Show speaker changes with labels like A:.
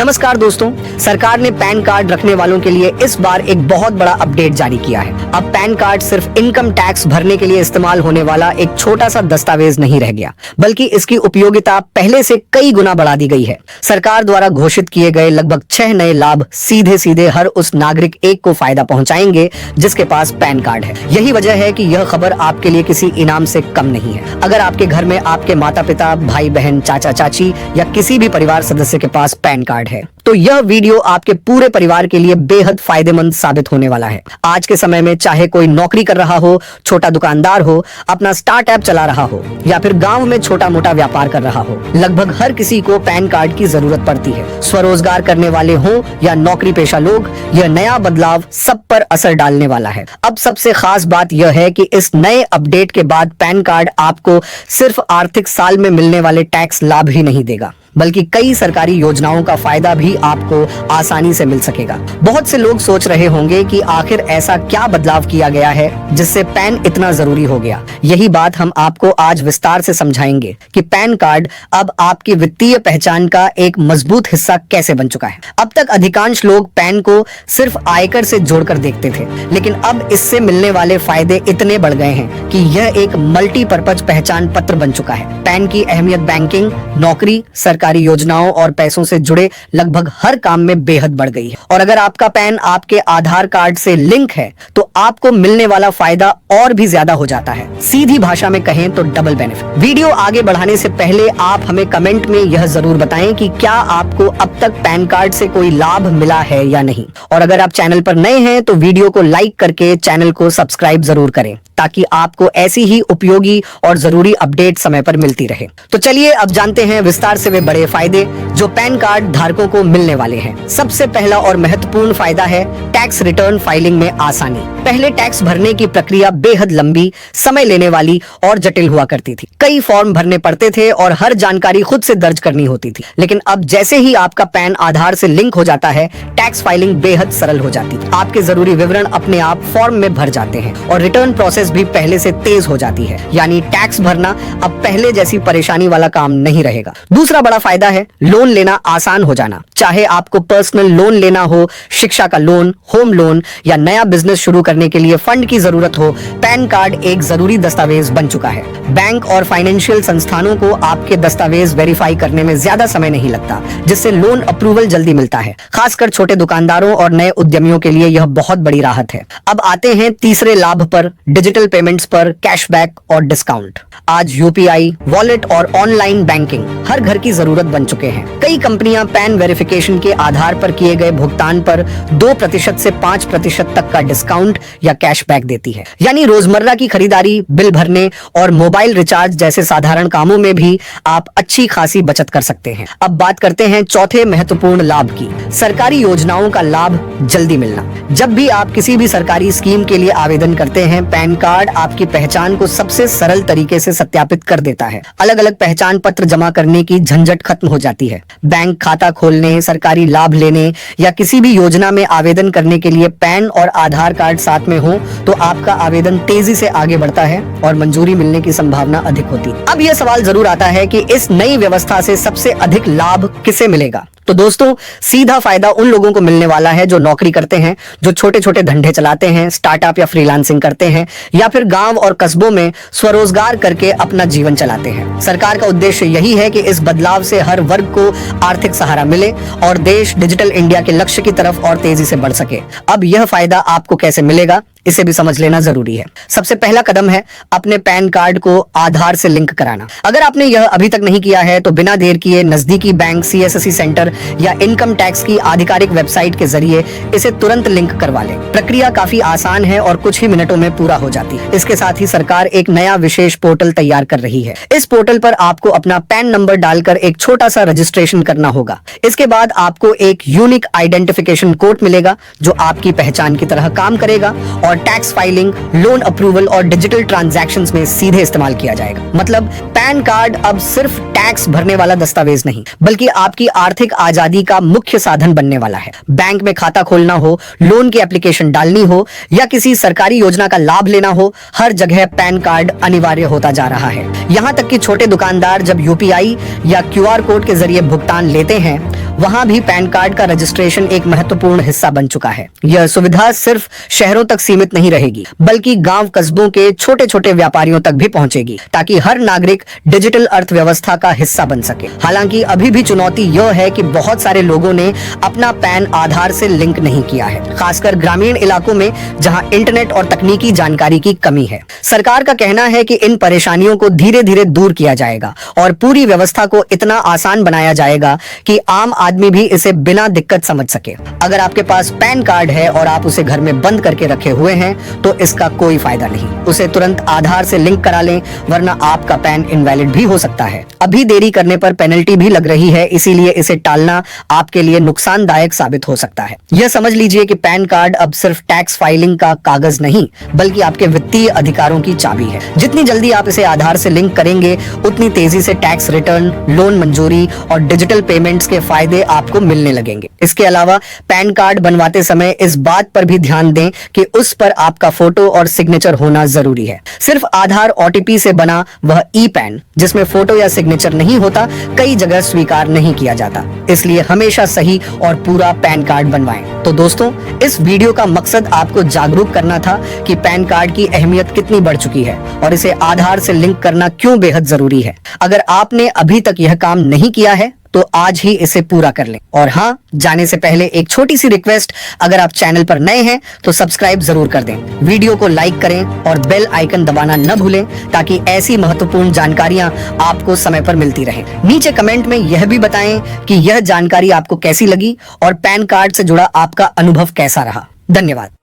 A: नमस्कार दोस्तों, सरकार ने पैन कार्ड रखने वालों के लिए इस बार एक बहुत बड़ा अपडेट जारी किया है। अब पैन कार्ड सिर्फ इनकम टैक्स भरने के लिए इस्तेमाल होने वाला एक छोटा सा दस्तावेज नहीं रह गया, बल्कि इसकी उपयोगिता पहले से कई गुना बढ़ा दी गई है। सरकार द्वारा घोषित किए गए लगभग 6 नए लाभ सीधे सीधे हर उस नागरिक एक को फायदा पहुंचाएंगे जिसके पास पैन कार्ड है। यही वजह है कि यह खबर आपके लिए किसी इनाम से कम नहीं है। अगर आपके घर में आपके माता पिता, भाई बहन, चाचा चाची या किसी भी परिवार सदस्य के पास पैन कार्ड है तो यह वीडियो आपके पूरे परिवार के लिए बेहद फायदेमंद साबित होने वाला है। आज के समय में चाहे कोई नौकरी कर रहा हो, छोटा दुकानदार हो, अपना स्टार्टअप चला रहा हो या फिर गांव में छोटा मोटा व्यापार कर रहा हो, लगभग हर किसी को पैन कार्ड की जरूरत पड़ती है। स्वरोजगार करने वाले हो या नौकरी पेशा लोग, यह नया बदलाव सब पर असर डालने वाला है। अब सबसे खास बात यह है कि इस नए अपडेट के बाद पैन कार्ड आपको सिर्फ आर्थिक साल में मिलने वाले टैक्स लाभ ही नहीं देगा, बल्कि कई सरकारी योजनाओं का फायदा भी आपको आसानी से मिल सकेगा। बहुत से लोग सोच रहे होंगे कि आखिर ऐसा क्या बदलाव किया गया है जिससे पैन इतना जरूरी हो गया। यही बात हम आपको आज विस्तार से समझाएंगे कि पैन कार्ड अब आपकी वित्तीय पहचान का एक मजबूत हिस्सा कैसे बन चुका है। अब तक अधिकांश लोग पैन को सिर्फ आयकर से जोड़कर देखते थे, लेकिन अब इससे मिलने वाले फायदे इतने बढ़ गए हैं कि यह एक मल्टीपर्पज पहचान पत्र बन चुका है। पैन की अहमियत बैंकिंग, नौकरी, सरकारी योजनाओं और पैसों से जुड़े लगभग हर काम में बेहद बढ़ गई है। और अगर आपका पैन आपके आधार कार्ड से लिंक है तो आपको मिलने वाला फायदा और भी ज्यादा हो जाता है। सीधी भाषा में कहें तो डबल बेनिफिट। वीडियो आगे बढ़ाने से पहले आप हमें कमेंट में यह जरूर बताएं कि क्या आपको अब तक पैन कार्ड से कोई लाभ मिला है या नहीं। और अगर आप चैनल पर नए हैं तो वीडियो को लाइक करके चैनल को सब्सक्राइब जरूर करें ताकि आपको ऐसी ही उपयोगी और जरूरी अपडेट समय पर मिलती रहे। तो चलिए अब जानते हैं विस्तार से वे बड़े फायदे जो पैन कार्ड धारकों को मिलने वाले हैं। सबसे पहला और महत्वपूर्ण फायदा है टैक्स रिटर्न फाइलिंग में आसानी। पहले टैक्स भरने की प्रक्रिया बेहद लंबी, समय लेने वाली और जटिल हुआ करती थी। कई फॉर्म भरने पड़ते थे और हर जानकारी खुद से दर्ज करनी होती थी। लेकिन अब जैसे ही आपका पैन आधार से लिंक हो जाता है, टैक्स फाइलिंग बेहद सरल हो जाती है। आपके जरूरी विवरण अपने आप फॉर्म में भर जाते हैं और रिटर्न प्रोसेस भी पहले से तेज हो जाती है। यानी टैक्स भरना अब पहले जैसी परेशानी वाला काम नहीं रहेगा। दूसरा बड़ा फायदा है लोन लेना आसान हो जाना। चाहे आपको पर्सनल लोन लेना हो, शिक्षा का लोन, होम लोन या नया बिजनेस शुरू करने के लिए फंड की जरूरत हो, पैन कार्ड एक जरूरी दस्तावेज बन चुका है। बैंक और फाइनेंशियल संस्थानों को आपके दस्तावेज वेरीफाई करने में ज्यादा समय नहीं लगता, जिससे लोन अप्रूवल जल्दी मिलता है। खासकर छोटे दुकानदारों और नए उद्यमियों के लिए यह बहुत बड़ी राहत है। अब आते हैं तीसरे लाभ पर, डिजिटल पेमेंट्स पर कैशबैक और डिस्काउंट। आज यूपीआई, वॉलेट और ऑनलाइन बैंकिंग हर घर की जरूरत बन चुके हैं। कई कंपनियां पैन वेरिफिकेशन के आधार पर किए गए भुगतान पर 2% से 5% तक का डिस्काउंट या कैशबैक देती है। यानी रोजमर्रा की खरीदारी, बिल भरने और मोबाइल रिचार्ज जैसे साधारण कामों में भी आप अच्छी खासी बचत कर सकते हैं। अब बात करते हैं चौथे महत्वपूर्ण लाभ की, सरकारी योजनाओं का लाभ जल्दी मिलना। जब भी आप किसी भी सरकारी स्कीम के लिए आवेदन करते हैं, पैन कार्ड आपकी पहचान को सबसे सरल तरीके से सत्यापित कर देता है। अलग अलग पहचान पत्र जमा करने की झंझट खत्म हो जाती है। बैंक खाता खोलने, सरकारी लाभ लेने या किसी भी योजना में आवेदन करने के लिए पैन और आधार कार्ड साथ में हो तो आपका आवेदन तेजी से आगे बढ़ता है और मंजूरी मिलने की संभावना अधिक होती है। अब यह सवाल जरूर आता है कि इस नई व्यवस्था से सबसे अधिक लाभ किसे मिलेगा। तो दोस्तों, सीधा फायदा उन लोगों को मिलने वाला है जो नौकरी करते हैं, जो छोटे छोटे धंधे चलाते हैं, स्टार्टअप या फ्रीलांसिंग करते हैं या फिर गांव और कस्बों में स्वरोजगार करके अपना जीवन चलाते हैं। सरकार का उद्देश्य यही है कि इस बदलाव से हर वर्ग को आर्थिक सहारा मिले और देश डिजिटल इंडिया के लक्ष्य की तरफ और तेजी से बढ़ सके। अब यह फायदा आपको कैसे मिलेगा इसे भी समझ लेना जरूरी है। सबसे पहला कदम है अपने पैन कार्ड को आधार से लिंक कराना। अगर आपने यह अभी तक नहीं किया है तो बिना देर किए नजदीकी बैंक, सीएससी सेंटर या इनकम टैक्स की आधिकारिक वेबसाइट के जरिए इसे तुरंत लिंक करवा लें। प्रक्रिया काफी आसान है और कुछ ही मिनटों में पूरा हो जाती है। इसके साथ ही सरकार एक नया विशेष पोर्टल तैयार कर रही है। इस पोर्टल पर आपको अपना पैन नंबर डालकर एक छोटा सा रजिस्ट्रेशन करना होगा। इसके बाद आपको एक यूनिक आइडेंटिफिकेशन कोड मिलेगा जो आपकी पहचान की तरह काम करेगा और टैक्स फाइलिंग, लोन अप्रूवल और डिजिटल ट्रांजैक्शंस में सीधे इस्तेमाल किया जाएगा। मतलब पैन कार्ड अब सिर्फ टैक्स भरने वाला दस्तावेज नहीं, बल्कि आपकी आर्थिक आजादी का मुख्य साधन बनने वाला है। बैंक में खाता खोलना हो, लोन की एप्लीकेशन डालनी हो या किसी सरकारी योजना का लाभ लेना हो, हर जगह पैन कार्ड अनिवार्य होता जा रहा है। यहाँ तक कि छोटे दुकानदार जब यूपीआई या क्यूआर कोड के जरिए भुगतान लेते हैं, वहां भी पैन कार्ड का रजिस्ट्रेशन एक महत्वपूर्ण हिस्सा बन चुका है। यह सुविधा सिर्फ शहरों तक सीमित नहीं रहेगी, बल्कि गांव कस्बों के छोटे छोटे व्यापारियों तक भी पहुंचेगी, ताकि हर नागरिक डिजिटल अर्थव्यवस्था का हिस्सा बन सके। हालांकि अभी भी चुनौती यह है कि बहुत सारे लोगों ने अपना पैन आधार से लिंक नहीं किया है, खासकर ग्रामीण इलाकों में जहां इंटरनेट और तकनीकी जानकारी की कमी है। सरकार का कहना है कि इन परेशानियों को धीरे धीरे दूर किया जाएगा और पूरी व्यवस्था को इतना आसान बनाया जाएगा कि आम आदमी भी इसे बिना दिक्कत समझ सके। अगर आपके पास पैन कार्ड है और आप उसे घर में बंद करके रखे हुए हैं, तो इसका कोई फायदा नहीं। उसे तुरंत आधार से लिंक करा लें, वरना आपका पैन इनवैलिड भी हो सकता है। अभी देरी करने पर पेनल्टी भी लग रही है, इसीलिए इसे टालना आपके लिए नुकसानदायक साबित हो सकता है। यह समझ लीजिए कि पैन कार्ड अब सिर्फ टैक्स फाइलिंग का कागज नहीं, बल्कि आपके वित्तीय अधिकारों की चाबी है। जितनी जल्दी आप इसे आधार से लिंक करेंगे, उतनी तेजी से टैक्स रिटर्न, लोन मंजूरी और डिजिटल पेमेंट्स के फायदे आपको मिलने लगेंगे। इसके अलावा पैन कार्ड बनवाते समय इस बात पर भी ध्यान दें कि उस पर आपका फोटो और सिग्नेचर होना जरूरी है। सिर्फ आधार ओटीपी से बना वह ई पैन जिसमें फोटो या सिग्नेचर नहीं होता, कई जगह स्वीकार नहीं किया जाता। इसलिए हमेशा सही और पूरा पैन कार्ड बनवाएं। तो दोस्तों, इस वीडियो का मकसद आपको जागरूक करना था कि पैन कार्ड की अहमियत कितनी बढ़ चुकी है और इसे आधार से लिंक करना क्यों बेहद जरूरी है। अगर आपने अभी तक यह काम नहीं किया है, तो आज ही इसे पूरा कर लें। और हाँ, जाने से पहले एक छोटी सी रिक्वेस्ट, अगर आप चैनल पर नए हैं तो सब्सक्राइब जरूर कर दें, वीडियो को लाइक करें और बेल आइकन दबाना न भूलें, ताकि ऐसी महत्वपूर्ण जानकारियां आपको समय पर मिलती रहें। नीचे कमेंट में यह भी बताएं कि यह जानकारी आपको कैसी लगी और पैन कार्ड से जुड़ा आपका अनुभव कैसा रहा। धन्यवाद।